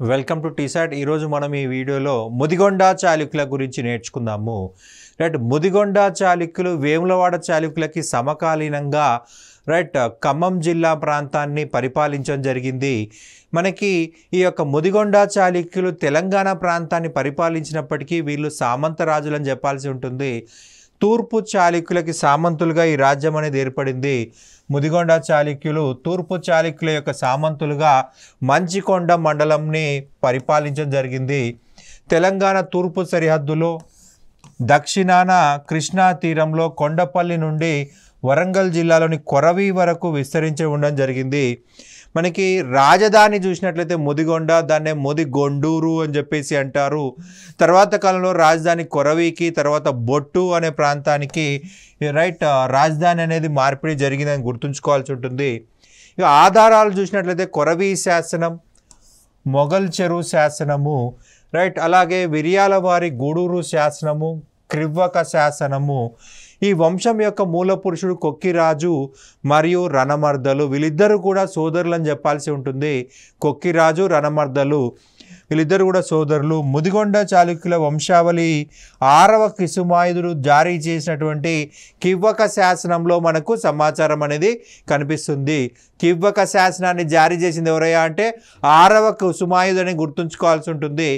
Welcome to T-SAT. ఈరోజు మనం ఈ వీడియోలో ముదిగొండ చాళుక్యుల గురించి నేర్చుకుందాము. ముదిగొండ చాళుక్యులు వేములవాడ చాళుక్యులకి సమకాలీనంగా ఖమ్మం జిల్లా ప్రాంతాన్ని పరిపాలించడం జరిగింది. మనకి ఈ యొక్క ముదిగొండ చాళుక్యులు తెలంగాణ ప్రాంతాన్ని పరిపాలించినప్పటికీ వీళ్ళు సామంత రాజులని చెప్పాల్సి ఉంటుంది. తూర్పు చాళుక్యులకి సామంతులుగా ఈ రాజ్యం అనేది ఏర్పడింది. ముదిగొండ చాళుక్యులు తూర్పు చాళుక్యుల యొక్క సామంతులుగా మంచికొండ మండలంని పరిపాలించడం జరిగింది. తెలంగాణ తూర్పు సరిహద్దులో దక్షిణాన కృష్ణా తీరంలో కొండపల్లి నుండి వరంగల్ జిల్లాలోని కొరవి వరకు విస్తరించి ఉండడం జరిగింది. మనకి రాజధాని చూసినట్లయితే ముదిగొండ, దాన్నే ముదిగొండూరు అని చెప్పేసి అంటారు. తర్వాత కాలంలో రాజధాని కొరవికి, తర్వాత బొట్టు అనే ప్రాంతానికి రాజధాని అనేది మార్పిడి జరిగిందని గుర్తుంచుకోవాల్సి ఉంటుంది. ఇక ఆధారాలు చూసినట్లయితే కొరవి శాసనం, మొగల్ చెరువు శాసనము, అలాగే విరియాలవారి గూడూరు శాసనము, క్రివ్వక శాసనము. ఈ వంశం యొక్క మూల పురుషుడు కొక్కిరాజు మరియు రణమర్దలు, వీళ్ళిద్దరూ కూడా సోదరులని చెప్పాల్సి ఉంటుంది. కొక్కిరాజు, రణమర్దలు వీళ్ళిద్దరు కూడా సోదరులు. ముదిగొండ చాళుక్యుల వంశావళి 6వ కుసుమాయుధుడు జారీ చేసినటువంటి కివ్వక శాసనంలో మనకు సమాచారం అనేది కనిపిస్తుంది. కివ్వక శాసనాన్ని జారీ చేసింది ఎవరయ్యా అంటే 6వ కుసుమాయుధుని గుర్తుంచుకోవాల్సి ఉంటుంది.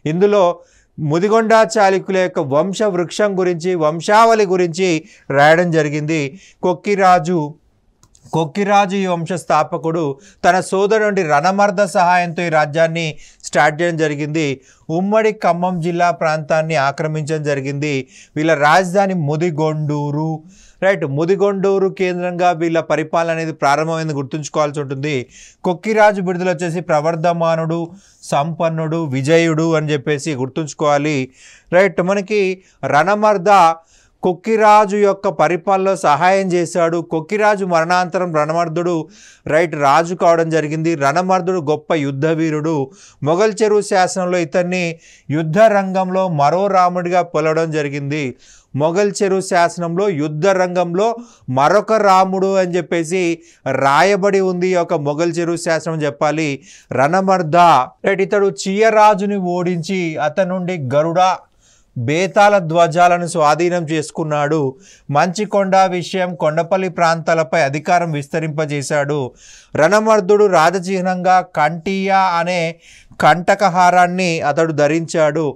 ఇందులో ముదిగొండ చాళుక్యుల యొక్క వంశ వృక్షం గురించి, వంశావళి గురించి రాయడం జరిగింది. కొక్కిరాజు ఈ వంశ స్థాపకుడు తన సోదరుడి రణమర్ద సహాయంతో ఈ రాజ్యాన్ని స్టార్ట్ చేయడం జరిగింది. ఉమ్మడి ఖమ్మం జిల్లా ప్రాంతాన్ని ఆక్రమించడం జరిగింది. వీళ్ళ రాజధాని ముదిగొండూరు. ముదిగొండూరు కేంద్రంగా వీళ్ళ పరిపాలన అనేది ప్రారంభమైంది గుర్తుంచుకోవాల్సి ఉంటుంది. కొక్కిరాజు బిడుదల వచ్చేసి ప్రవర్ధమానుడు, సంపన్నుడు, విజయుడు అని చెప్పేసి గుర్తుంచుకోవాలి. మనకి రణమర్ద కొక్కిరాజు యొక్క పరిపాలనలో సహాయం చేశాడు. కొక్కిరాజు మరణాంతరం రణమర్దుడు రాజు కావడం జరిగింది. రణమర్దుడు గొప్ప యుద్ధ వీరుడు. మొగల్ చెరువు శాసనంలో ఇతన్ని యుద్ధ రంగంలో మరో రాముడిగా పొలవడం జరిగింది. మొగల్ చెరువు శాసనంలో యుద్ధ రంగంలో మరొక రాముడు అని చెప్పేసి రాయబడి ఉంది. ఒక మొగల్ చెరువు శాసనం చెప్పాలి. రణమర్ద ఇతడు చీయరాజుని ఓడించి అతని నుండి గరుడ, బేతాల ధ్వజాలను స్వాధీనం చేసుకున్నాడు. మంచికొండ విషయం, కొండపల్లి ప్రాంతాలపై అధికారం విస్తరింపజేశాడు. రణమర్దుడు రాజచిహ్నంగా కంఠీయ అనే కంటకహారాన్ని అతడు ధరించాడు.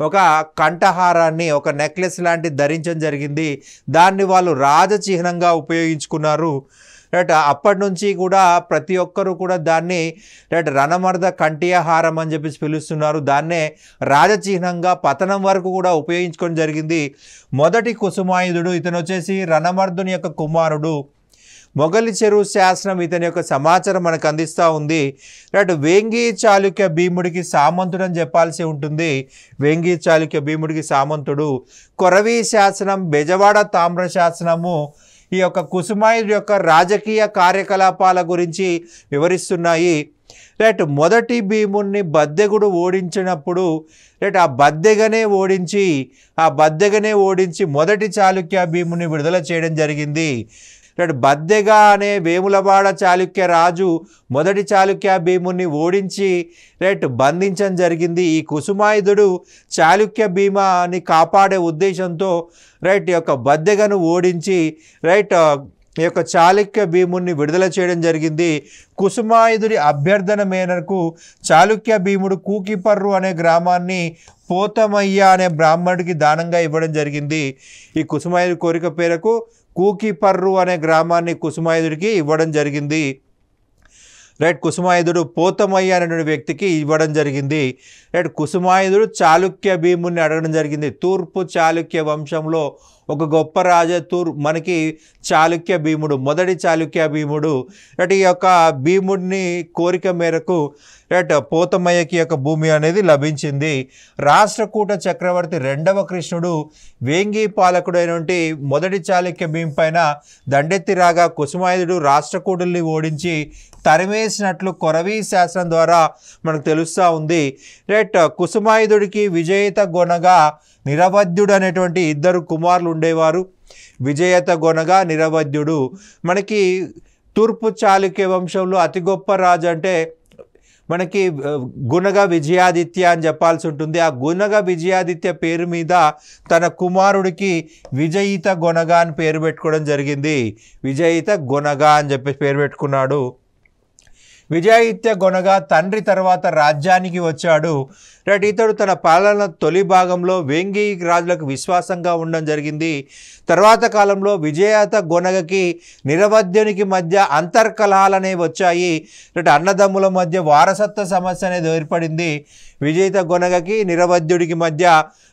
ఒక కంఠహారాన్ని, ఒక నెక్లెస్ లాంటిది ధరించడం జరిగింది. దాన్ని వాళ్ళు రాజచిహ్నంగా ఉపయోగించుకున్నారు. అప్పటి నుంచి కూడా ప్రతి ఒక్కరూ కూడా దాన్ని రణమర్ద కంఠీయహారం అని చెప్పేసి పిలుస్తున్నారు. దాన్నే రాజచిహ్నంగా పతనం వరకు కూడా ఉపయోగించుకోవడం జరిగింది. మొదటి కుసుమాయుధుడు ఇతను వచ్చేసి రణమర్దుని యొక్క కుమారుడు. మొగలి చెరువు శాసనం ఇతని యొక్క సమాచారం మనకు అందిస్తూ ఉంది. వేంగి చాళుక్య భీముడికి సామంతుడు అని చెప్పాల్సి ఉంటుంది. వేంగి చాళుక్య భీముడికి సామంతుడు. కొరవి శాసనం, బెజవాడ తామ్ర శాసనము ఈ యొక్క కుసుమాయుడు యొక్క రాజకీయ కార్యకలాపాల గురించి వివరిస్తున్నాయి. మొదటి భీముడిని బద్దెగుడు ఓడించినప్పుడు ఆ బద్దెగనే ఓడించి మొదటి చాళుక్య భీముని విడుదల చేయడం జరిగింది. బద్దెగా అనే వేములవాడ చాళుక్య రాజు మొదటి చాళుక్య భీముని ఓడించి బంధించడం జరిగింది. ఈ కుసుమాయుధుడు చాళుక్య భీమాని కాపాడే ఉద్దేశంతో ఈ యొక్క బద్దెగను ఓడించి ఈ యొక్క చాళుక్య భీముని విడుదల చేయడం జరిగింది. కుసుమాయుధుడి అభ్యర్థన మేరకు చాళుక్య భీముడు కూకిపర్రు అనే గ్రామాన్ని పోతమయ్య అనే బ్రాహ్మణుడికి దానంగా ఇవ్వడం జరిగింది. ఈ కుసుమాయుధుడి కోరిక పేరకు కూకిపర్రు అనే గ్రామాన్ని కుసుమాయుధుడికి ఇవ్వడం జరిగింది. కుసుమాయుధుడు పోతమయ్య అనేటువంటి వ్యక్తికి ఇవ్వడం జరిగింది. కుసుమాయుధుడు చాళుక్య భీముని అడగడం జరిగింది. తూర్పు చాళుక్య వంశంలో ఒక గొప్ప రాజా మనకి చాళుక్య భీముడు, మొదటి చాళుక్య భీముడు. ఈ యొక్క భీముడిని కోరిక మేరకు పోతమయ్యకి యొక్క భూమి అనేది లభించింది. రాష్ట్రకూట చక్రవర్తి 2వ కృష్ణుడు వేంగి పాలకుడైనటువంటి మొదటి చాళుక్య భీము పైన దండెత్తి రాగా కుసుమాయుధుడు రాష్ట్రకూటుల్ని ఓడించి తరిమేసినట్లు కొరవి శాసనం ద్వారా మనకు తెలుస్తూ ఉంది. కుసుమాయుధుడికి విజేత గొనగా నిరవధ్యుడు అనేటువంటి 2 కుమారులు ఉండేవారు. విజేత గొనగా నిరవధ్యుడు. మనకి తూర్పు చాళుక్య వంశంలో అతి గొప్ప రాజు అంటే మనకి గుణగ విజయాదిత్య అని చెప్పాల్సి ఉంటుంది. ఆ గుణగ విజయాదిత్య పేరు మీద తన కుమారుడికి విజయిత గొనగ అని పేరు పెట్టుకోవడం జరిగింది. విజయిత గొనగ అని చెప్పేసి పేరు పెట్టుకున్నాడు. విజయాదిత్య గొనగ తండ్రి తర్వాత రాజ్యానికి వచ్చాడు. రైట్, ఇతడు తన పాలన తొలి భాగంలో వేంగి రాజులకు విశ్వాసంగా ఉండడం జరిగింది. తర్వాత కాలంలో విజయాత గొనగకి నిరవధ్యునికి మధ్య అంతర్కలహాలు అనేవి వచ్చాయి. రైట్, అన్నదమ్ముల మధ్య వారసత్వ సమస్య అనేది ఏర్పడింది. విజయిత గొనగకి నిరవధ్యుడికి మధ్య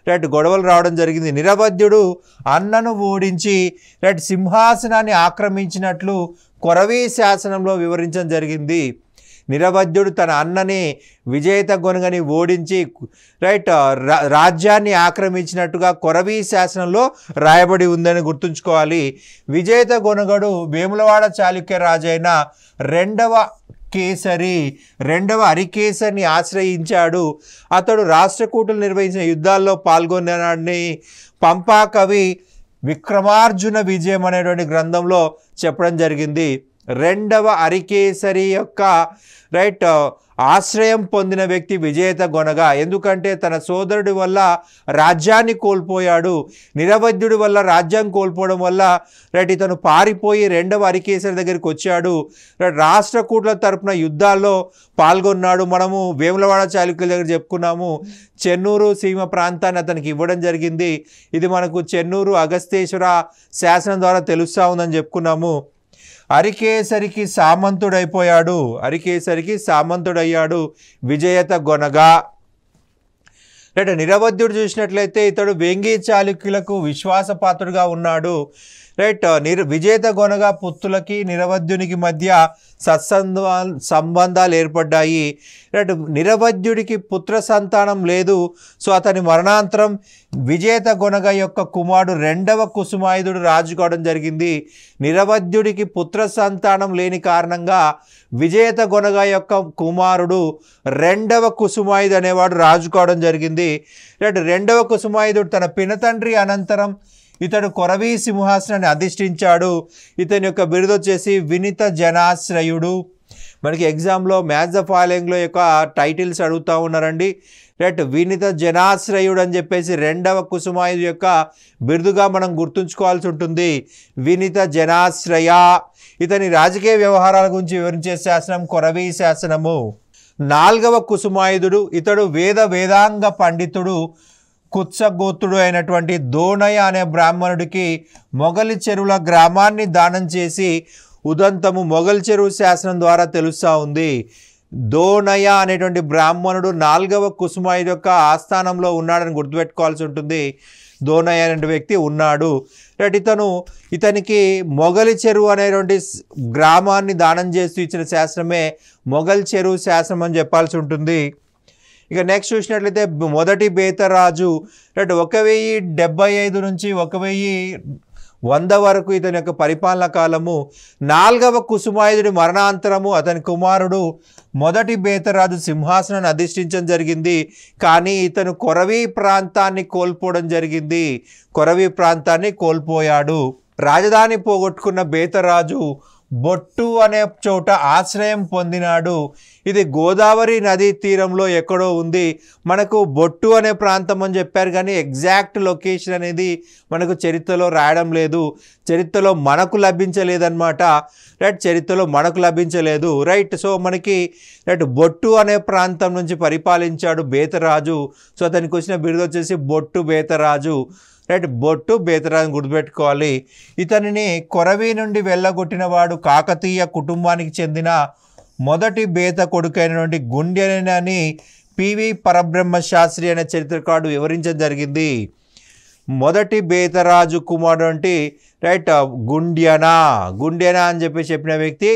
రైట్ గొడవలు రావడం జరిగింది. నిరవధ్యుడు అన్నను ఓడించి రైట్ సింహాసనాన్ని ఆక్రమించినట్లు కొరవీ శాసనంలో వివరించడం జరిగింది. నిరవధ్యుడు తన అన్నని విజయిత గొనగని ఓడించి రైట్ రాజ్యాన్ని ఆక్రమించినట్టుగా కొరవీ శాసనంలో రాయబడి ఉందని గుర్తుంచుకోవాలి. విజయిత గొనగడు వేములవాడ చాళుక్య రాజైన రెండవ హరికేసరిని ఆశ్రయించాడు. అతడు రాష్ట్రకూటులు నిర్వహించిన యుద్ధాల్లో పాల్గొన్నాడని పంపా కవి విక్రమార్జున విజయం అనేటువంటి గ్రంథంలో చెప్పడం జరిగింది. రెండవ హరికేసరి యొక్క రైట్ ఆశ్రయం పొందిన వ్యక్తి విజేత గొనగ. ఎందుకంటే తన సోదరుడి వల్ల రాజ్యాన్ని కోల్పోయాడు. నిరవధ్యుడి వల్ల రాజ్యం కోల్పోవడం వల్ల రైట్ ఇతను పారిపోయి రెండవ హరికేసరి దగ్గరికి వచ్చాడు. రైట్ రాష్ట్రకూట్ల తరపున యుద్ధాల్లో పాల్గొన్నాడు. మనము వేములవాడ చాళుక్యుల దగ్గర చెప్పుకున్నాము. చెన్నూరు సీమ ప్రాంతాన్ని అతనికి ఇవ్వడం జరిగింది. ఇది మనకు చెన్నూరు అగస్తేశ్వర శాసనం ద్వారా తెలుస్తూ ఉందని చెప్పుకున్నాము. హరికేసరికి సామంతుడయ్యాడు విజయత గొనగ. రైట్, నిరవధ్యుడు చూసినట్లయితే ఇతడు వేంగి చాళుక్యులకు విశ్వాసపాత్రుడుగా ఉన్నాడు. రైట్, విజేత గొనగ పుత్రులకి నిరవధ్యునికి మధ్య సంబంధాలు ఏర్పడ్డాయి. రైట్, నిరవధ్యుడికి పుత్ర సంతానం లేదు. సో అతని మరణాంతరం విజేత గొనగ యొక్క కుమారుడు రెండవ కుసుమాయుధుడు రాజు కావడం జరిగింది. నిరవధ్యుడికి పుత్ర సంతానం లేని కారణంగా విజేత గొనగ యొక్క కుమారుడు రెండవ కుసుమాయుధు అనేవాడు రాజు కావడం జరిగింది. రైట్, రెండవ కుసుమాయుధుడు తన పినతండ్రి అనంతరం ఇతడు కొరవీ సింహాసనాన్ని అధిష్ఠించాడు. ఇతని యొక్క బిరుదు వచ్చేసి వినిత జనాశ్రయుడు. మనకి ఎగ్జామ్లో మ్యాథ్స్ ద ఫాలోయింగ్లో యొక్క టైటిల్స్ అడుగుతూ ఉన్నారండి. రైట్, వినిత జనాశ్రయుడు అని చెప్పేసి రెండవ కుసుమాయుధు యొక్క బిరుదుగా మనం గుర్తుంచుకోవాల్సి ఉంటుంది. వినిత జనాశ్రయ. ఇతని రాజకీయ వ్యవహారాల గురించి వివరించే శాసనం కొరవీ శాసనము. నాలుగవ కుసుమాయుధుడు ఇతడు వేదాంగ పండితుడు, కుత్సగోత్రుడు అయినటువంటి దోనయ అనే బ్రాహ్మణుడికి మొగలి చెరువుల గ్రామాన్ని దానం చేసి ఉదంతము మొగలి చెరువు శాసనం ద్వారా తెలుస్తూ ఉంది. దోనయ అనేటువంటి బ్రాహ్మణుడు నాలుగవ కుసుమాయుధు యొక్క ఆస్థానంలో ఉన్నాడని గుర్తుపెట్టుకోవాల్సి ఉంటుంది. దోనయ అనే వ్యక్తి ఉన్నాడు. రైట్, ఇతనికి మొగలి చెరువు అనేటువంటి గ్రామాన్ని దానం చేస్తూ ఇచ్చిన శాసనమే మొగలి చెరువు శాసనం అని చెప్పాల్సి ఉంటుంది. ఇక నెక్స్ట్ చూసినట్లయితే మొదటి బేతరాజు. రైట్, 1075 నుంచి 1100 వరకు ఇతని యొక్క పరిపాలన కాలము. నాలుగవ కుసుమాయుధుడి మరణాంతరము అతని కుమారుడు మొదటి బేతరాజు సింహాసనాన్ని అధిష్ఠించడం జరిగింది. కానీ ఇతను కొరవీ ప్రాంతాన్ని కోల్పోయాడు. రాజధాని పోగొట్టుకున్న బేతరాజు బొట్టు అనే చోట ఆశ్రయం పొందినాడు. ఇది గోదావరి నదీ తీరంలో ఎక్కడో ఉంది. మనకు బొట్టు అనే ప్రాంతం అని చెప్పారు కానీ ఎగ్జాక్ట్ లొకేషన్ అనేది మనకు చరిత్రలో రాయడం లేదు. చరిత్రలో మనకు లభించలేదన్నమాట. రైట్, సో మనకి రైట్ బొట్టు అనే ప్రాంతం నుంచి పరిపాలించాడు బేతరాజు. సో అతనికి వచ్చిన బిరుదు వచ్చేసి బొట్టు బేతరాజు. రైట్, బొట్టు బేతరాజుని గుర్తుపెట్టుకోవాలి. ఇతనిని కొరవీ నుండి వెళ్ళగొట్టిన వాడు కాకతీయ కుటుంబానికి చెందిన మొదటి బేత కొడుకైనటువంటి గుండ్యనని పివి పరబ్రహ్మ శాస్త్రి అనే చరిత్రకారుడు వివరించడం జరిగింది. మొదటి బేతరాజు కుమారుడు అంటే రైట్ గుండ్యన అని చెప్పిన వ్యక్తి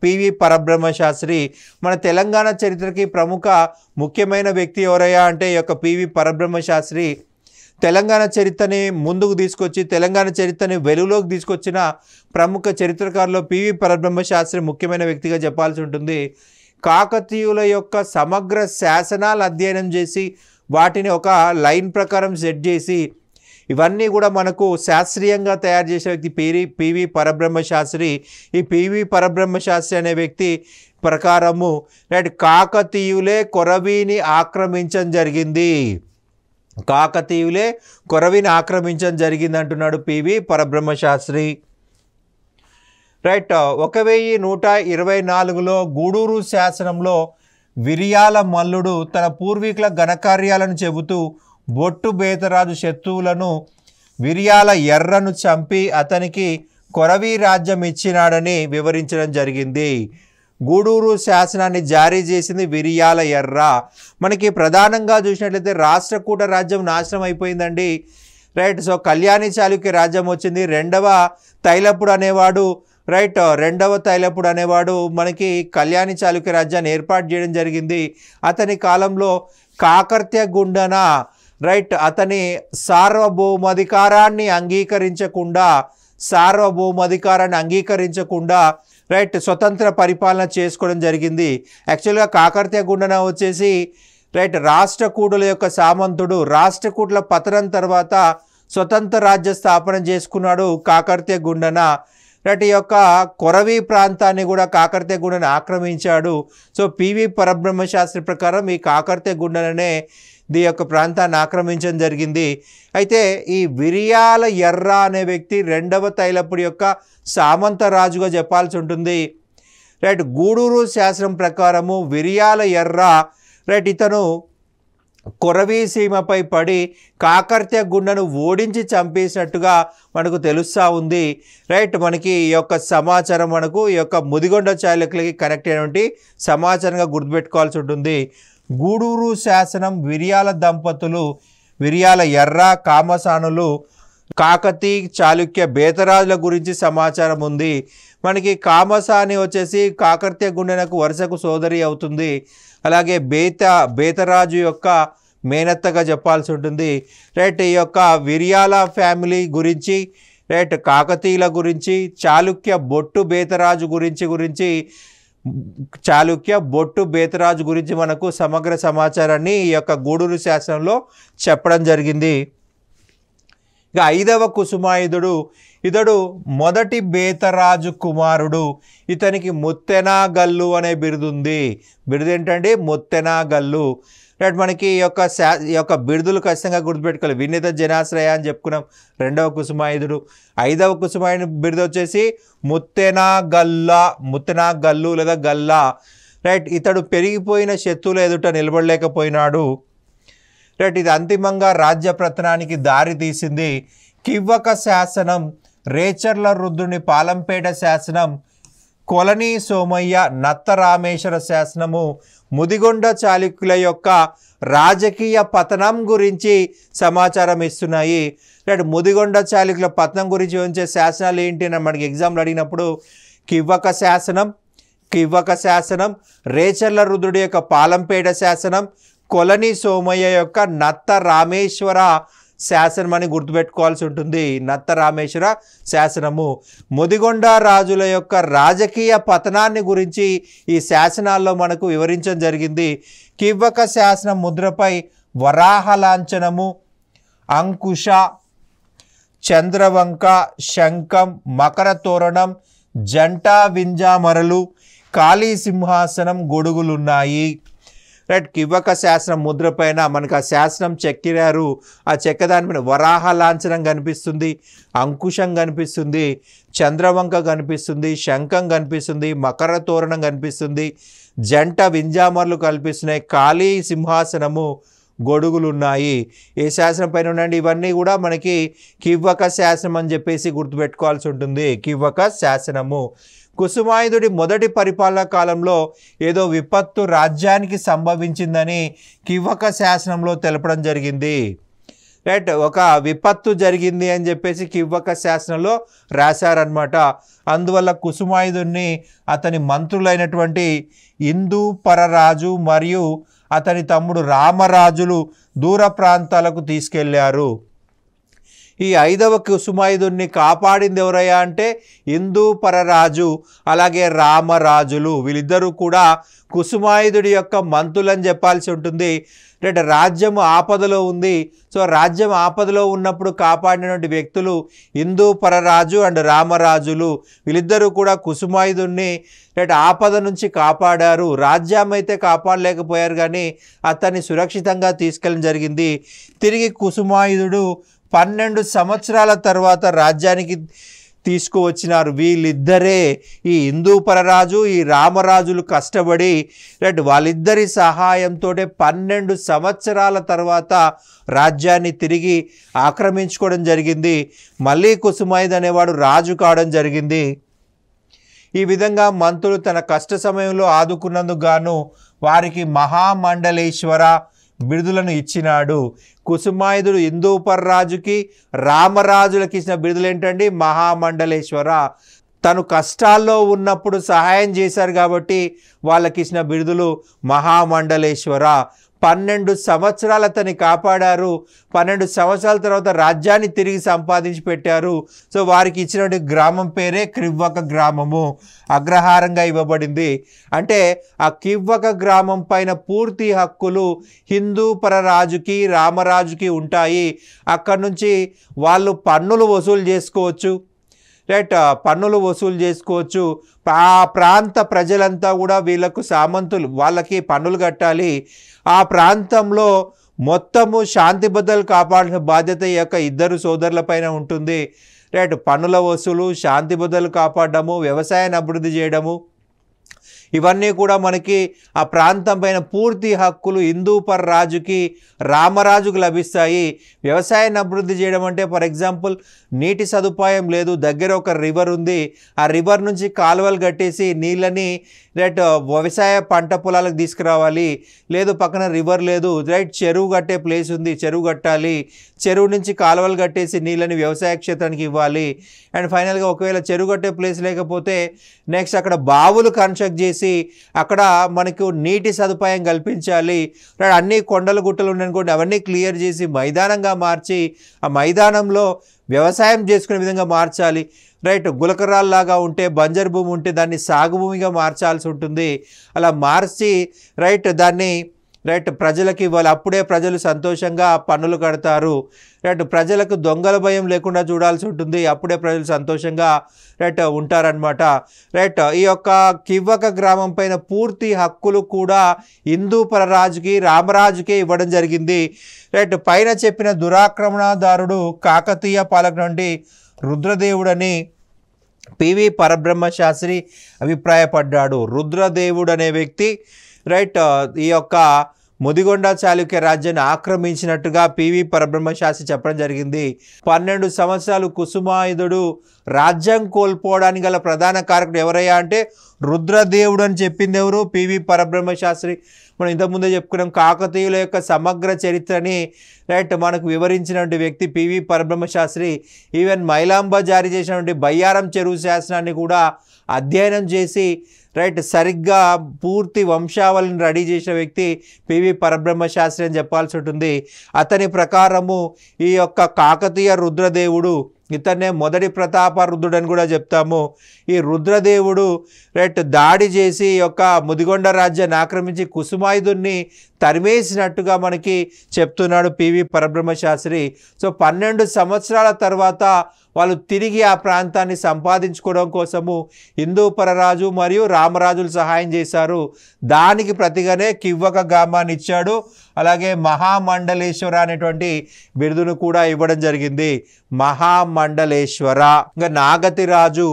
పివి పరబ్రహ్మ శాస్త్రి. మన తెలంగాణ చరిత్రకి ప్రముఖ ముఖ్యమైన వ్యక్తి ఎవరయ్యా అంటే ఈ యొక్క పివి పరబ్రహ్మ శాస్త్రి. తెలంగాణ చరిత్రని ముందుకు తీసుకొచ్చి తెలంగాణ చరిత్రని వెలుగులోకి తీసుకొచ్చిన ప్రముఖ చరిత్రకారులో పివి పరబ్రహ్మ శాస్త్రి ముఖ్యమైన వ్యక్తిగా చెప్పాల్సి ఉంటుంది. కాకతీయుల యొక్క సమగ్ర శాసనాలు అధ్యయనం చేసి వాటిని ఒక లైన్ ప్రకారం సెట్ చేసి ఇవన్నీ కూడా మనకు శాస్త్రీయంగా తయారు చేసే వ్యక్తి పివి పరబ్రహ్మ శాస్త్రి. ఈ పివి పరబ్రహ్మ శాస్త్రి అనే వ్యక్తి ప్రకారము రైట్ కాకతీయులే కొరవీని ఆక్రమించడం జరిగింది. కాకతీయులే కొరవిని ఆక్రమించడం జరిగింది అంటున్నాడు పివి పరబ్రహ్మ శాస్త్రి. రైట్ 1124లో గూడూరు శాసనంలో విరియాల మల్లుడు తన పూర్వీకుల ఘనకార్యాలను చెబుతూ బొట్టు బేతరాజు శత్రువులను విరియాల ఎర్రను చంపి అతనికి కొరవి రాజ్యం ఇచ్చినాడని వివరించడం జరిగింది. గూడూరు శాసనాన్ని జారీ చేసింది విరియాల ఎర్ర. మనకి ప్రధానంగా చూసినట్లయితే రాష్ట్రకూట రాజ్యం నాశనం అయిపోయిందండి. రైట్. సో కళ్యాణి చాళుక్య రాజ్యం వచ్చింది. రెండవ తైలపుడు అనేవాడు మనకి కళ్యాణి చాళుక్య రాజ్యాన్ని ఏర్పాటు చేయడం జరిగింది. అతని కాలంలో కాకర్త్య గుండన రైట్ అతని సార్వభౌమాధికారాన్ని అంగీకరించకుండా రైట్ స్వతంత్ర పరిపాలన చేసుకోవడం జరిగింది. యాక్చువల్గా కాకర్త్య గుండన వచ్చేసి రైట్ రాష్ట్రకూటుల యొక్క సామంతుడు. రాష్ట్రకూటుల పతనం తర్వాత స్వతంత్ర రాజ్య స్థాపన చేసుకున్నాడు కాకర్త్య గుండన. రైట్ ఈ యొక్క కొరవి ప్రాంతాన్ని కూడా కాకర్త్య గుండన ఆక్రమించాడు. సో పివి పరబ్రహ్మ శాస్త్రి ప్రకారం ఈ కాకర్త్య గుండననే ఈ యొక్క ప్రాంతాన్ని ఆక్రమించడం జరిగింది. అయితే ఈ విరియాల ఎర్ర అనే వ్యక్తి రెండవ తైలపుడి యొక్క సామంత రాజుగా చెప్పాల్సి ఉంటుంది. రైట్ గూడూరు శాసనం ప్రకారము విరియాల ఎర్ర రైట్ ఇతను కొరవి సీమపై పడి కాకర్త్య గుండను ఓడించి చంపేసినట్టుగా మనకు తెలుస్తూ ఉంది. రైట్ మనకి ఈ యొక్క సమాచారం మనకు ఈ యొక్క ముదిగొండ చాళుక్యులకి కనెక్ట్ అయినటువంటి సమాచారంగా గుర్తుపెట్టుకోవాల్సి ఉంటుంది. గూడూరు శాసనం విరియాల దంపతులు విరియాల ఎర్ర కామసానులు కాకతీ చాళుక్య బేతరాజుల గురించి సమాచారం ఉంది. మనకి కామసాని వచ్చేసి కాకర్త్య గుండెనకు వరుసకు సోదరి అవుతుంది. అలాగే బేతరాజు యొక్క మేనత్తగా చెప్పాల్సి ఉంటుంది. రైట్ ఈ యొక్క విరియాల ఫ్యామిలీ గురించి రైట్ కాకతీయుల గురించి చాళుక్య బొట్టు బేతరాజు గురించి మనకు సమగ్ర సమాచారాన్ని ఈ యొక్క గూడూరు శాసనంలో చెప్పడం జరిగింది. ఇక 5వ కుసుమాయుధుడు ఇతడు మొదటి బేతరాజు కుమారుడు. ఇతనికి ముత్తెనాగల్లు అనే బిరుదుంది. బిరుదు ఏంటంటే ముత్తెనాగల్లు. రైట్ మనకి ఈ యొక్క బిరుదులు ఖచ్చితంగా గుర్తుపెట్టుకోవాలి. వినిత జనాశ్రయ అని చెప్పుకున్నాం రెండవ కుసుమాయుధుడు. 5వ కుసుమాయుధుడు బిరుదు వచ్చేసి ముత్తెనాగల్లు లేదా గల్లా. రైట్ ఇతడు పెరిగిపోయిన శత్రువుల ఎదుట నిలబడలేకపోయినాడు. రైట్ ఇది అంతిమంగా రాజ్య పతనానికి దారి తీసింది. కివ్వక శాసనం, రేచర్ల రుద్రుని పాలంపేట శాసనం, కొలని సోమయ్య నత్త రామేశ్వర శాసనము ముదిగొండ చాళుక్యుల యొక్క రాజకీయ పతనం గురించి సమాచారం ఇస్తున్నాయి. రైట్ ముదిగొండ చాళుక్యుల పతనం గురించి వచ్చే శాసనాలు ఏంటి అని మనకి ఎగ్జామ్లు అడిగినప్పుడు కివ్వక శాసనం, రేచర్ల రుద్రుడి యొక్క పాలంపేట శాసనం, కొలని సోమయ్య యొక్క నత్త రామేశ్వర శాసనం అని గుర్తుపెట్టుకోవాల్సి ఉంటుంది. నత్త రామేశ్వర శాసనము ముదిగొండ రాజుల యొక్క రాజకీయ పతనాన్ని గురించి ఈ శాసనాల్లో మనకు వివరించడం జరిగింది. కివ్వక శాసనం ముద్రపై వరాహ లాంఛనము, అంకుశ, చంద్రవంక, శంఖం, మకర తోరణం, జంటా వింజామరలు, కాళీ సింహాసనం గొడుగులున్నాయి. రైట్ కివ్వక శాసనం ముద్ర పైన మనకు ఆ శాసనం చెక్కిరారు. ఆ చెక్క దానిపైన వరాహ లాంఛనం కనిపిస్తుంది, అంకుశం కనిపిస్తుంది, చంద్రవంక కనిపిస్తుంది, శంఖం కనిపిస్తుంది, మకర తోరణం కనిపిస్తుంది, జంట వింజామర్లు కనిపిస్తున్నాయి, కాళీ సింహాసనము గొడుగులున్నాయి. ఏ శాసనం పైన ఉండండి ఇవన్నీ కూడా మనకి కివ్వక శాసనం అని చెప్పేసి గుర్తుపెట్టుకోవాల్సి ఉంటుంది. కివ్వక శాసనము కుసుమాయుధుడి మొదటి పరిపాలనా కాలంలో ఏదో విపత్తు రాజ్యానికి సంభవించిందని కివ్వక శాసనంలో తెలపడం జరిగింది. రైట్ ఒక విపత్తు జరిగింది అని చెప్పేసి కివ్వక శాసనంలో రాశారనమాట. అందువల్ల కుసుమాయుధుడిని అతని మంత్రులైనటువంటి ఇందు పరరాజు మరియు అతని తమ్ముడు రామరాజులు దూర ప్రాంతాలకు తీసుకెళ్లారు. ఈ 5వ కుసుమాయుధుడిని కాపాడింది ఎవరయ్యా అంటే ఇందూపరరాజు అలాగే రామరాజులు. వీళ్ళిద్దరూ కూడా కుసుమాయుధుడి యొక్క మంత్రులని చెప్పాల్సి ఉంటుంది. అంటే రాజ్యం ఆపదలో ఉంది. సో రాజ్యం ఆపదలో ఉన్నప్పుడు కాపాడినటువంటి వ్యక్తులు ఇందూపరరాజు అండ్ రామరాజులు. వీళ్ళిద్దరూ కూడా కుసుమాయుధుడిని ఆపద నుంచి కాపాడారు. రాజ్యం అయితే కాపాడలేకపోయారు, కానీ అతన్ని సురక్షితంగా తీసుకెళ్ళడం జరిగింది. తిరిగి కుసుమాయుధుడు 12 సంవత్సరాల తర్వాత రాజ్యానికి తీసుకువచ్చినారు. వీళ్ళిద్దరే ఈ ఇందూపరరాజు ఈ రామరాజులు కష్టపడి వాళ్ళిద్దరి సహాయంతో 12 సంవత్సరాల తర్వాత రాజ్యాన్ని తిరిగి ఆక్రమించుకోవడం జరిగింది. మళ్ళీ కుసుమాయుధ్ అనేవాడు రాజు కావడం జరిగింది. ఈ విధంగా మంత్రులు తన కష్ట సమయంలో ఆదుకున్నందుకు గాను వారికి మహామండలేశ్వర బిరుదులను ఇచ్చినాడు. కుసుమాయుధుడు ఇందూపరరాజుకి రామరాజులకి ఇచ్చిన బిరుదులు ఏంటండి? మహామండలేశ్వర. తను కష్టాల్లో ఉన్నప్పుడు సహాయం చేశారు కాబట్టి వాళ్ళకి ఇచ్చిన బిరుదులు మహామండలేశ్వర. 12 సంవత్సరాలు అతన్ని కాపాడారు. 12 సంవత్సరాల తర్వాత రాజ్యాన్ని తిరిగి సంపాదించి పెట్టారు. సో వారికి ఇచ్చినటువంటి గ్రామం పేరే కివ్వక గ్రామము, అగ్రహారంగా ఇవ్వబడింది. అంటే ఆ కివ్వక గ్రామం పైన పూర్తి హక్కులు ఇందూపరరాజుకి రామరాజుకి ఉంటాయి. అక్కడి నుంచి వాళ్ళు పన్నులు వసూలు చేసుకోవచ్చు, పన్నులు వసూలు చేసుకోవచ్చు. ఆ ప్రాంత ప్రజలంతా కూడా వీళ్ళకు సామంతులు, వాళ్ళకి పన్నులు కట్టాలి. ఆ ప్రాంతంలో మొత్తము శాంతి భద్రతలు కాపాడాల్సిన బాధ్యత ఈ యొక్క ఇద్దరు సోదరుల పైన ఉంటుంది. పన్నుల వసూలు, శాంతి భద్రతలు కాపాడము, వ్యవసాయాన్ని అభివృద్ధి చేయడము, ఇవన్నీ కూడా మనకి ఆ ప్రాంతం పైన పూర్తి హక్కులు ఇందూపరరాజుకి రామరాజుకు లభిస్తాయి. వ్యవసాయాన్ని అభివృద్ధి చేయడం అంటే ఫర్ ఎగ్జాంపుల్ నీటి సదుపాయం లేదు, దగ్గర ఒక రివర్ ఉంది, ఆ రివర్ నుంచి కాలువలు కట్టేసి నీళ్ళని వ్యవసాయ పంట పొలాలకు తీసుకురావాలి. లేదు పక్కన రివర్ లేదు, చెరువు కట్టే ప్లేస్ ఉంది, చెరువు కట్టాలి. చెరువు నుంచి కాలువలు కట్టేసి నీళ్ళని వ్యవసాయ క్షేత్రానికి ఇవ్వాలి. అండ్ ఫైనల్గా ఒకవేళ చెరువు కట్టే ప్లేస్ లేకపోతే నెక్స్ట్ అక్కడ బావులు కన్స్ట్రక్ట్ చేసి అక్కడ మనకు నీటి సదుపాయం కల్పించాలి. అన్ని కొండలు గుట్టలు ఉన్నాయనుకోండి, అవన్నీ క్లియర్ చేసి మైదానంగా మార్చి ఆ మైదానంలో వ్యవసాయం చేసుకునే విధంగా మార్చాలి. గులకరాల్లాగా ఉంటే బంజర్ భూమి ఉంటే దాన్ని సాగు భూమిగా మార్చాల్సి ఉంటుంది. అలా మార్చి దాన్ని ప్రజలకు ఇవ్వాలి. అప్పుడే ప్రజలు సంతోషంగా పన్నులు కడతారు. ప్రజలకు దొంగల భయం లేకుండా చూడాల్సి ఉంటుంది. అప్పుడే ప్రజలు సంతోషంగా ఉంటారనమాట. ఈ యొక్క కివ్వక గ్రామం పైన పూర్తి హక్కులు కూడా ఇందూపరరాజుకి రామరాజుకే ఇవ్వడం జరిగింది. పైన చెప్పిన దురాక్రమణదారుడు కాకతీయ పాలకుడు నుండి రుద్రదేవుడని పివి పరబ్రహ్మ శాస్త్రి అభిప్రాయపడ్డాడు. రుద్రదేవుడు అనే వ్యక్తి ఈ యొక్క ముదిగొండ చాళుక్య రాజ్యాన్ని ఆక్రమించినట్టుగా పివి పరబ్రహ్మ శాస్త్రి చెప్పడం జరిగింది. 12 సంవత్సరాలు కుసుమాయుధుడు రాజ్యం కోల్పోవడానికి గల ప్రధాన కారకుడు ఎవరయ్యా అంటే రుద్రదేవుడు అని చెప్పింది ఎవరు? పివి పరబ్రహ్మ శాస్త్రి. మనం ఇంతకుముందే చెప్పుకున్నాం, కాకతీయుల యొక్క సమగ్ర చరిత్రని మనకు వివరించినటువంటి వ్యక్తి పివి పరబ్రహ్మ శాస్త్రి. ఈవెన్ మైలాంబ జారీ చేసినటువంటి బయ్యారం చెరువు శాసనాన్ని కూడా అధ్యయనం చేసి సరిగ్గా పూర్తి వంశావళిని రెడీ చేసిన వ్యక్తి పివి పరబ్రహ్మ శాస్త్రి అని చెప్పాల్సి ఉంటుంది. అతని ప్రకారము ఈ యొక్క కాకతీయ రుద్రదేవుడు, ఇతన్నే మొదటి ప్రతాపరుద్రుడు అని కూడా చెప్తాము. ఈ రుద్రదేవుడు దాడి చేసి యొక్క ముదిగొండ రాజ్యాన్ని ఆక్రమించి కుసుమాయుధుడిని తరిమేసినట్టుగా మనకి చెప్తున్నాడు పివి పరబ్రహ్మ శాస్త్రి. సో 12 సంవత్సరాల తర్వాత వాళ్ళు తిరిగి ఆ ప్రాంతాన్ని సంపాదించుకోవడం కోసము ఇందూపరరాజు మరియు రామరాజులు సహాయం చేశారు. దానికి ప్రతిగానే కివ్వక గ్రామాన్ని ఇచ్చాడు. అలాగే మహామండలేశ్వర అనేటువంటి బిరుదును కూడా ఇవ్వడం జరిగింది. మహామండలేశ్వర. ఇంకా నాగతిరాజు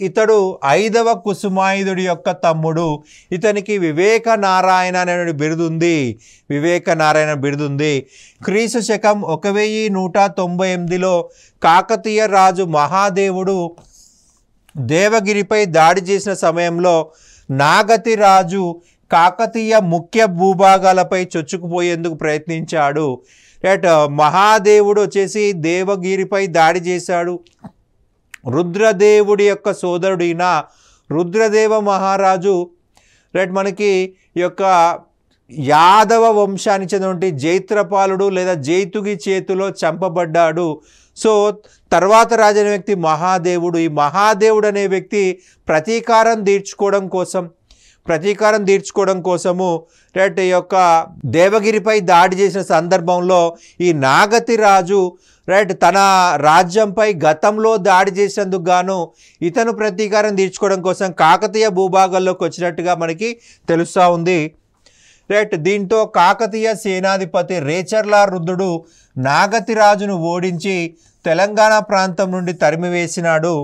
ఇతడు 5వ కుసుమాయుధుడి యొక్క తమ్ముడు. ఇతనికి వివేక నారాయణ అనే బిరుదుంది. వివేక నారాయణ బిరుదుంది. క్రీస్తు శకం 1198లో కాకతీయ రాజు మహాదేవుడు దేవగిరిపై దాడి చేసిన సమయంలో నాగతి రాజు కాకతీయ ముఖ్య భూభాగాలపై చొచ్చుకుపోయేందుకు ప్రయత్నించాడు. మహాదేవుడు వచ్చేసి దేవగిరిపై దాడి చేశాడు. రుద్రదేవుడి యొక్క సోదరుడైన రుద్రదేవ మహారాజు మనకి ఈ యొక్క యాదవ వంశానికి చెందినటువంటి జైత్రపాలుడు లేదా జైతుగి చేతిలో చంపబడ్డాడు. సో తర్వాత రాజు అనే వ్యక్తి మహాదేవుడు. ఈ మహాదేవుడు అనే వ్యక్తి ప్రతీకారం తీర్చుకోవడం కోసము రైట్ ఈ యొక్క దేవగిరిపై దాడి చేసిన సందర్భంలో ఈ నాగతి రాజు రైట్ తన రాజ్యంపై గతంలో దాడి చేసేందుకు గాను ఇతను ప్రతీకారం తీర్చుకోవడం కోసం కాకతీయ భూభాగాల్లోకి వచ్చినట్టుగా మనకి తెలుస్తూ ఉంది. రైట్ దీంతో కాకతీయ సేనాధిపతి రేచర్ల రుద్రుడు నాగతి రాజును ఓడించి తెలంగాణ ప్రాంతం నుండి తరిమివేసినాడు.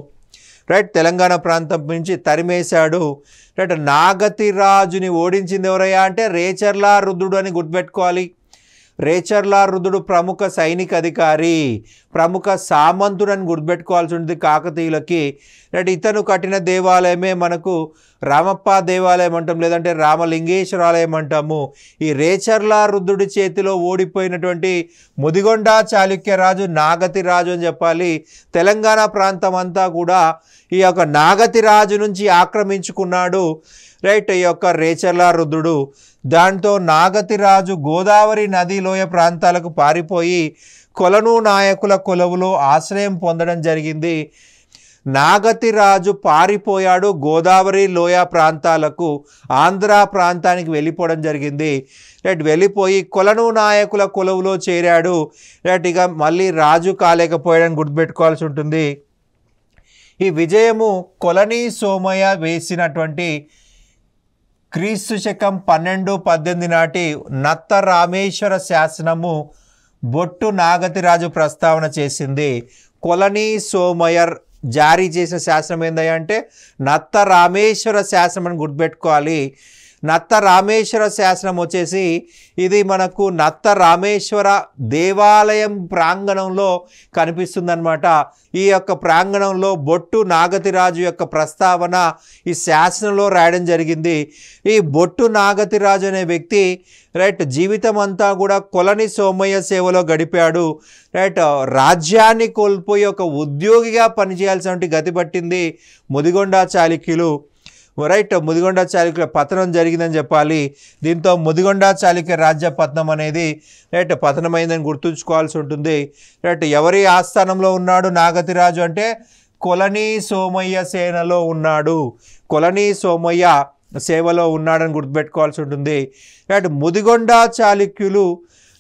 రైట్ తెలంగాణ ప్రాంతం నుంచి తరిమేశాడు. రైట్ నాగతి రాజుని ఓడించింది ఎవరయ్యా అంటే రేచర్ల రుద్రుడు అని గుర్తుపెట్టుకోవాలి. రేచర్ల రుద్రుడు ప్రముఖ సైనిక అధికారి, ప్రముఖ సామంతుడు అని గుర్తుపెట్టుకోవాల్సి ఉంటుంది కాకతీయులకి. రైట్ ఇతను కట్టిన దేవాలయమే మనకు రామప్ప దేవాలయం అంటాం, లేదంటే రామలింగేశ్వర ఆలయం అంటాము. ఈ రేచర్ల రుద్రుడి చేతిలో ఓడిపోయినటువంటి ముదిగొండ చాళుక్య రాజు నాగతి రాజు అని చెప్పాలి. తెలంగాణ ప్రాంతం అంతా కూడా ఈ యొక్క నాగతి రాజు నుంచి ఆక్రమించుకున్నాడు రైట్ ఈ యొక్క రేచర్ల రుద్రుడు. దాంతో నాగతి రాజు గోదావరి నది లోయ ప్రాంతాలకు పారిపోయి కొలను నాయకుల కొలువులో ఆశ్రయం పొందడం జరిగింది. నాగతి రాజు పారిపోయాడు, గోదావరి లోయ ప్రాంతాలకు ఆంధ్ర ప్రాంతానికి వెళ్ళిపోవడం జరిగింది. రైట్ వెళ్ళిపోయి కొలను నాయకుల కొలువులో చేరాడు. రైట్ ఇక మళ్ళీ రాజు కాలేకపోయాడని గుర్తుపెట్టుకోవాల్సి ఉంటుంది. ఈ విజయము కొలని సోమయ్య వేసినటువంటి క్రీస్తు శకం 1218 నాటి నత్త రామేశ్వర శాసనము బొట్టు నాగతిరాజు ప్రస్తావన చేసింది. కొలని సోమయ్యర్ జారీ చేసిన శాసనం ఏందయ్యా అంటే నత్త రామేశ్వర శాసనం అని గుర్తుపెట్టుకోవాలి. నత్త రామేశ్వర శాసనం వచ్చేసి ఇది మనకు నత్త రామేశ్వర దేవాలయం ప్రాంగణంలో కనిపిస్తుందన్నమాట. ఈ యొక్క ప్రాంగణంలో బొట్టు నాగతిరాజు యొక్క ప్రస్తావన ఈ శాసనంలో రాయడం జరిగింది. ఈ బొట్టు నాగతిరాజు అనే వ్యక్తి రైట్ జీవితం అంతా కూడా కొలని సోమయ్య సేవలో గడిపాడు. రైట్ రాజ్యాన్ని కోల్పోయి ఒక ఉద్యోగిగా పనిచేయాల్సిన గతి పట్టింది ముదిగొండ చాళుక్యులు. రైట్ ముదిగొండ చాళుక్యుల పతనం జరిగిందని చెప్పాలి. దీంతో ముదిగొండ చాళుక్య రాజ్య పతనం అనేది రైట్ పతనమైందని గుర్తుంచుకోవాల్సి ఉంటుంది. రైట్ ఎవరి ఆస్థానంలో ఉన్నాడు నాగతిరాజు అంటే కొలని సోమయ్య సేనలో ఉన్నాడు, కొలని సోమయ్య సేవలో ఉన్నాడని గుర్తుపెట్టుకోవాల్సి ఉంటుంది. రైట్ ముదిగొండ చాళుక్యులు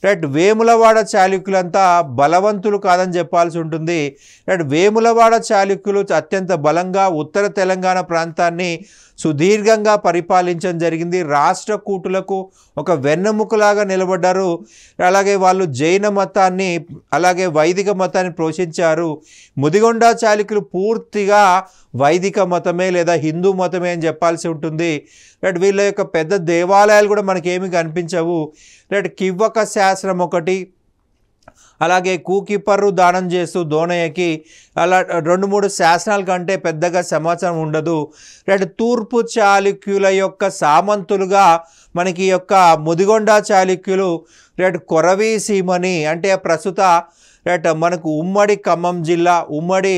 రైట్ వేములవాడ చాళుక్యులంతా బలవంతులు కాదని చెప్పాల్సి ఉంటుంది. రైట్ వేములవాడ చాళుక్యులు అత్యంత బలంగా ఉత్తర తెలంగాణ ప్రాంతాన్ని సుదీర్ఘంగా పరిపాలించడం జరిగింది. రాష్ట్ర కూటులకు ఒక వెన్నెముకలాగా నిలబడ్డారు. అలాగే వాళ్ళు జైన మతాన్ని అలాగే వైదిక మతాన్ని పోషించారు. ముదిగొండ చాళుక్యులు పూర్తిగా వైదిక మతమే లేదా హిందూ మతమే అని చెప్పాల్సి ఉంటుంది. రైట్ వీళ్ళ యొక్క పెద్ద దేవాలయాలు కూడా మనకేమీ కనిపించవు. రైట్ కివ్వక శాసనం ఒకటి, అలాగే కూకిపర్రు దానం చేస్తూ దోనయ్యకి అలా 2-3 శాసనాల కంటే పెద్దగా సమాచారం ఉండదు. రైట్ తూర్పు చాళుక్యుల యొక్క సామంతులుగా మనకి యొక్క ముదిగొండ చాళుక్యులు రైట్ కొరవి సీమని అంటే ప్రస్తుత రైట్ మనకు ఉమ్మడి ఖమ్మం జిల్లా, ఉమ్మడి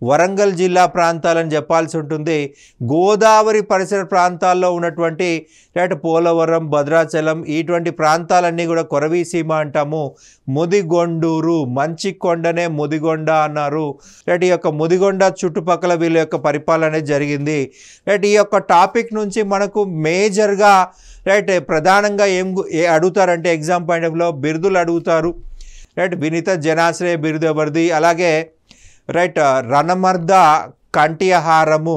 వరంగల్ జిల్లా ప్రాంతాలని చెప్పాల్సి ఉంటుంది. గోదావరి పరిసర ప్రాంతాల్లో ఉన్నటువంటి రైట్ పోలవరం, భద్రాచలం ఇటువంటి ప్రాంతాలన్నీ కూడా కొరవి సీమ అంటాము. ముదిగొండూరు, మంచి కొండనే ముదిగొండ అన్నారు. రైట్ ఈ యొక్క ముదిగొండ చుట్టుపక్కల వీళ్ళ యొక్క పరిపాలన అనేది జరిగింది. రైట్ ఈ యొక్క టాపిక్ నుంచి మనకు మేజర్గా రైట్ ప్రధానంగా ఏం అడుగుతారంటే ఎగ్జామ్ పాయింట్ ఆఫ్ వ్యూలో బిరుదులు అడుగుతారు. రైట్ వినీత జనాశ్రయ బిరుదు ఎవరిది, అలాగే రైట్ రణమర్ద కంఠియహారము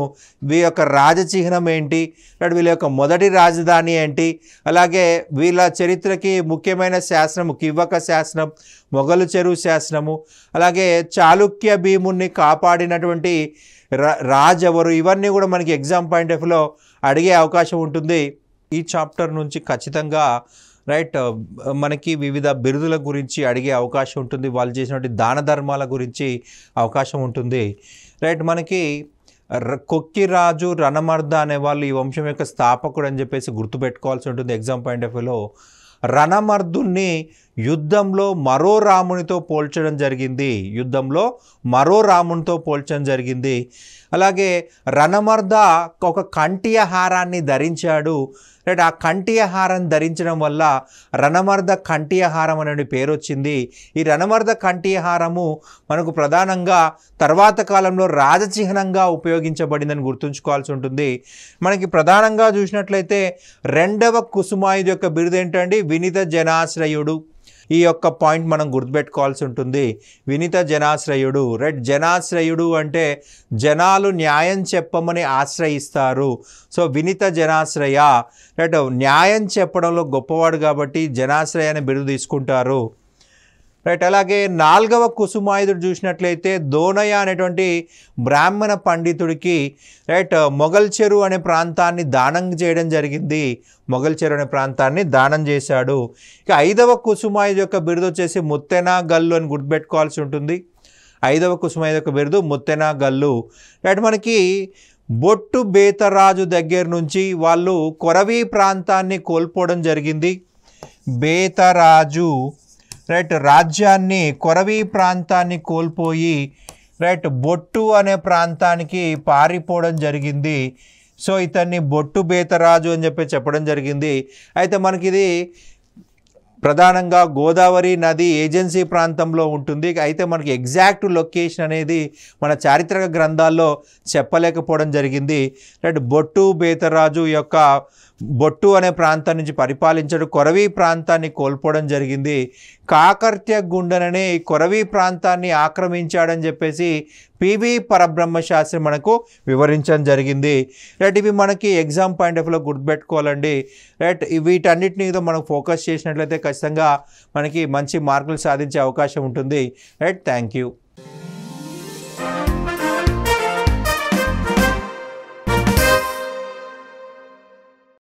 వీళ్ళ యొక్క రాజచిహ్నం ఏంటి, రైట్ వీళ్ళ యొక్క మొదటి రాజధాని ఏంటి, అలాగే వీళ్ళ చరిత్రకి ముఖ్యమైన శాసనము కివ్వక శాసనం, మొగలు చెరువు శాసనము, అలాగే చాళుక్య భీముని కాపాడినటువంటి రాజు ఎవరు, ఇవన్నీ కూడా మనకి ఎగ్జామ్ పాయింట్ ఆఫ్ వ్యూలో అడిగే అవకాశం ఉంటుంది. ఈ చాప్టర్ నుంచి ఖచ్చితంగా రైట్ మనకి వివిధ బిరుదుల గురించి అడిగే అవకాశం ఉంటుంది. వాళ్ళు చేసినటువంటి దాన ధర్మాల గురించి అవకాశం ఉంటుంది. రైట్ మనకి కొక్కిరాజు రణమర్ద అనేవాళ్ళు ఈ వంశం యొక్క స్థాపకుడు అని చెప్పేసి గుర్తుపెట్టుకోవాల్సి ఉంటుంది ఎగ్జామ్ పాయింట్ ఆఫ్ వ్యూలో. రణమర్దుని యుద్ధంలో మరో రామునితో పోల్చడం జరిగింది, యుద్ధంలో మరో రామునితో పోల్చడం జరిగింది. అలాగే రణమర్ద ఒక కంఠియహారాన్ని ధరించాడు. రైట్. ఆ కంటి ఆహారం ధరించడం వల్ల రణమర్ద కంటి ఆహారం అనే పేరు వచ్చింది. ఈ రణమర్ద కంటి ఆహారము మనకు ప్రధానంగా తర్వాత కాలంలో రాజచిహ్నంగా ఉపయోగించబడిందని గుర్తుంచుకోవాల్సి ఉంటుంది. మనకి ప్రధానంగా చూసినట్లయితే రెండవ కుసుమాయుధ యొక్క బిరుదు ఏంటండి? వినిత జనాశ్రయుడు. ఈ యొక్క పాయింట్ మనం గుర్తుపెట్టుకోవాల్సి ఉంటుంది. వినిత జనాశ్రయుడు. రైట్. జనాశ్రయుడు అంటే జనాలు న్యాయం చెప్పమని ఆశ్రయిస్తారు. సో వినిత జనాశ్రయ. రైట్. న్యాయం చెప్పడంలో గొప్పవాడు కాబట్టి జనాశ్రయ అనే బిరుదు తీసుకుంటారు. రైట్. అలాగే నాలుగవ కుసుమాయుధుడు చూసినట్లయితే దోనయ్య అనేటువంటి బ్రాహ్మణ పండితుడికి రైట్ మొగల్ చెరువు అనే ప్రాంతాన్ని దానం చేయడం జరిగింది. మొగల్ చెరువు అనే ప్రాంతాన్ని దానం చేశాడు. ఇక ఐదవ కుసుమాయుధ యొక్క బిరుదు వచ్చేసి ముత్తెనా గల్లు అని గుర్తుపెట్టుకోవాల్సి ఉంటుంది. ఐదవ కుసుమాయుధ యొక్క బిరుదు ముత్తెనా గల్లు. రైట్. మనకి బొట్టు బేతరాజు దగ్గర నుంచి వాళ్ళు కొరవి ప్రాంతాన్ని కోల్పోవడం జరిగింది. బేతరాజు రైట్ రాజ్యాన్ని కొరవి ప్రాంతాన్ని కోల్పోయి రైట్ బొట్టు అనే ప్రాంతానికి పారిపోవడం జరిగింది. సో ఇతన్ని బొట్టు బేతరాజు అని చెప్పడం జరిగింది. అయితే మనకి ఇది ప్రధానంగా గోదావరి నది ఏజెన్సీ ప్రాంతంలో ఉంటుంది. అయితే మనకి ఎగ్జాక్ట్ లొకేషన్ అనేది మన చారిత్రక గ్రంథాల్లో చెప్పలేకపోవడం జరిగింది. రైట్. బొట్టు బేతరాజు యొక్క బొట్టు అనే ప్రాంతం నుంచి పరిపాలించడం కొరవి ప్రాంతాన్ని కోల్పోవడం జరిగింది. కాకర్త్య గుండెననే ఈ కొరవి ప్రాంతాన్ని ఆక్రమించాడని చెప్పేసి పివి పరబ్రహ్మశాస్త్రి మనకు వివరించడం జరిగింది. రైట్. ఇవి మనకి ఎగ్జామ్ పాయింట్ ఆఫ్ వ్యూలో గుర్తుపెట్టుకోవాలండి. రైట్. వీటన్నిటిని మీద మనం ఫోకస్ చేసినట్లయితే ఖచ్చితంగా మనకి మంచి మార్కులు సాధించే అవకాశం ఉంటుంది. రైట్. Thank you.